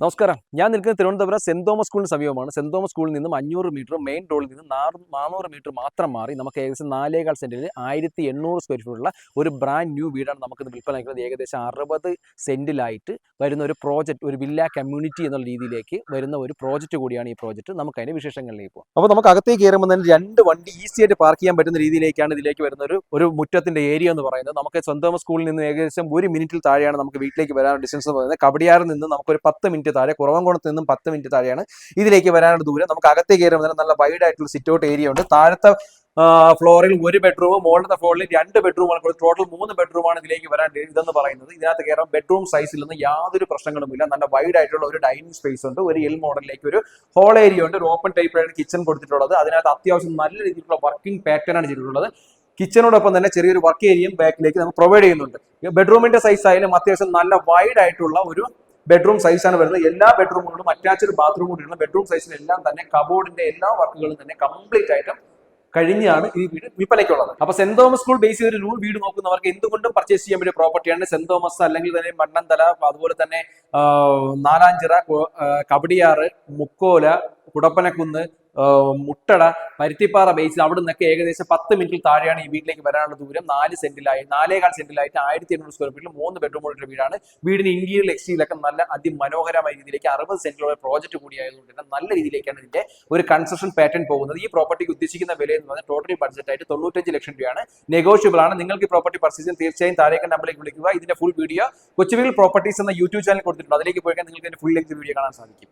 നമസ്കാരം. ഞാൻ നിൽക്കുന്നത് തിരുവനന്തപുരം സെന്റ് തോമസ് സ്കൂളിന് സമീപമാണ്. സെന്റ് തോമസ് സ്കൂളിൽ നിന്നും 500 മീറ്റർ മെയിൻ റോഡിൽ നിന്നും 400 മീറ്റർ മാത്രം മാറി നമുക്ക് ഏകദേശം 4.25 സെന്റിൽ 1800 സ്ക്വയർ ഫീറ്റുള്ള ഒരു ബ്രാൻഡ് ന്യൂ വീടാണ് നമുക്ക് വിൽപ്പനയ്ക്കുന്നത്. ഏകദേശം 60 സെന്റിലായിട്ട് വരുന്ന ഒരു പ്രോജക്റ്റ്, ഒരു വില്ല കമ്മ്യൂണിറ്റി എന്നുള്ള രീതിയിലേക്ക് വരുന്ന ഒരു പ്രോജക്റ്റ് കൂടിയാണ് ഈ പ്രോജക്റ്റ്. നമുക്ക് അതിന്റെ വിശേഷങ്ങളിലേക്ക് പോകാം. അപ്പോൾ നമുക്ക് അകത്തേക്ക് കയറുമ്പോൾ തന്നെ 2 വണ്ടി ഈസി ആയിട്ട് പാർക്ക് ചെയ്യാൻ പറ്റുന്ന രീതിയിലേക്കാണ് ഇതിലേക്ക് വരുന്ന ഒരു മുറ്റത്തിന്റെ ഏരിയ എന്ന് പറയുന്നത്. നമുക്ക് സെന്റ് തോമസ് സ്കൂളിൽ നിന്ന് ഏകദേശം 1 മിനിറ്റിൽ താഴെയാണ് നമുക്ക് വീട്ടിലേക്ക് വരാനുള്ള ഡിസ്റ്റൻസ് എന്ന് പറയുന്നത്. കവടിയാറിൽ നിന്ന് നമുക്കൊരു 10 മിനിറ്റ് താഴെ, കുറവംകുളത്ത് നിന്നും 10 മിനിറ്റ് താഴെയാണ് ഇതിലേക്ക് വരാനുള്ള ദൂരം. നമുക്ക് അകത്തേക്ക് കയറുമ്പോൾ നല്ല വൈഡ് ആയിട്ടുള്ള സിറ്റ് ഔട്ട് ഏരിയ ഉണ്ട്. താഴത്തെ ഫ്ലോറിൽ 1 ബെഡ്റൂം, മുകളിലത്തെ ഫ്ലോറിൽ 2 ബെഡ്റൂമാണ്. ടോട്ടൽ 3 ബെഡ്റൂമാണ് ഇതിലേക്ക് വരാൻ ഇതെന്ന് പറയുന്നത്. ഇതിനകത്ത് കയറാൻ ബെഡ്റൂം സൈസിൽ നിന്ന് യാതൊരു പ്രശ്നങ്ങളുമില്ല. നല്ല വൈഡ് ആയിട്ടുള്ള ഒരു ഡൈനിങ് സ്പേസ് ഉണ്ട്. ഒരു എൽ മോഡലിലേക്ക് ഒരു ഹോൾ ഏരിയ ഉണ്ട്. ഒരു ഓപ്പൺ ടൈപ്പ് കിച്ചൺ കൊടുത്തിട്ടുള്ളത്. അതിനകത്ത് അത്യാവശ്യം നല്ല രീതിയിലുള്ള വർക്കിംഗ് പാറ്റേൺ ആണ് ചെയ്തിട്ടുള്ളത്. കിച്ചനോടൊപ്പം തന്നെ ചെറിയൊരു വർക്ക് ഏരിയയും ബാക്കിലേക്ക് നമുക്ക് പ്രൊവൈഡ് ചെയ്യുന്നുണ്ട്. ബെഡ്റൂമിന്റെ സൈസ് ആയാലും അത്യാവശ്യം നല്ല വൈഡ് ആയിട്ടുള്ള ഒരു ബെഡ്റൂം സൈസാണ് വരുന്നത്. എല്ലാ ബെഡ്റൂമുകളും അറ്റാച്ച്ഡ് ബാത്റൂം കൂടിയുള്ള ബെഡ്റൂം സൈസിലെല്ലാം തന്നെ കബോർഡിന്റെ എല്ലാ വർക്കുകളും തന്നെ കംപ്ലീറ്റ് ആയിട്ടും കഴിഞ്ഞാണ് ഈ വീട് വിൽപ്പനയ്ക്കുള്ളത്. അപ്പൊ സെന്റ് തോമസ് സ്കൂൾ ബേസ് ചെയ്ത് ഒരു വീട് നോക്കുന്നവർക്ക് എന്തുകൊണ്ടും പർച്ചേസ് ചെയ്യാൻ പറ്റിയ പ്രോപ്പർട്ടിയാണ് സെന്റ് തോമസ്, അല്ലെങ്കിൽ തന്നെ മണ്ണന്തല, അതുപോലെ തന്നെ നാലാഞ്ചിറ, കവടിയാറ്, മുക്കോല, കുടപ്പനക്കുന്ന്, മുട്ടട, പരുത്തിപ്പാറ ബേസിൽ അവിടെ നിന്നൊക്കെ ഏകദേശം 10 മിനിറ്റിൽ താഴെയാണ് ഈ വീട്ടിലേക്ക് വരാനുള്ള ദൂരം. 4.25 സെന്റിലായിട്ട് 1800 സ്ക്വയർ ഫീറ്റിൽ 3 ബെഡ്റൂമുള്ള വീടാണ്. വീടിന് ഇന്റീരിയർ എക്സ്റ്റീരിയലൊക്കെ നല്ല അതിമനോഹരമായ രീതിയിലേക്ക് 60 സെന്റിലുള്ള പ്രോജക്റ്റ് കൂടിയായതുകൊണ്ട് തന്നെ നല്ല രീതിയിലേക്കാണ് ഇതിന്റെ ഒരു കൺസ്ട്രക്ഷൻ പാറ്റേൺ പോകുന്നത്. ഈ പ്രോപ്പർട്ടിക്ക് ഉദ്ദേശിക്കുന്ന വില എന്ന് പറഞ്ഞാൽ ടോട്ടലി ബഡ്ജറ്റ് ആയിട്ട് 95 ലക്ഷം രൂപയാണ്. നെഗോഷ്യബിൾ ആണ്. നിങ്ങൾക്ക് ഈ പ്രോപ്പർട്ടി പർച്ചേസ് ചെയ്യാൻ തീർച്ചയായും താഴേക്ക് നമ്പറിലേക്ക് വിളിക്കുക. ഇതിന്റെ ഫുൾ വീഡിയോ കൊച്ചുവേൽ പ്രോപ്പർട്ടീസ് എന്ന യൂട്യൂബ് ചാനൽ കൊടുത്തിട്ടുണ്ട്. അതിലേക്ക് പോയി നിങ്ങൾക്ക് ഇതിന്റെ ഫുൾ ലെങ്ത് വീഡിയോ കാണാൻ സാധിക്കും.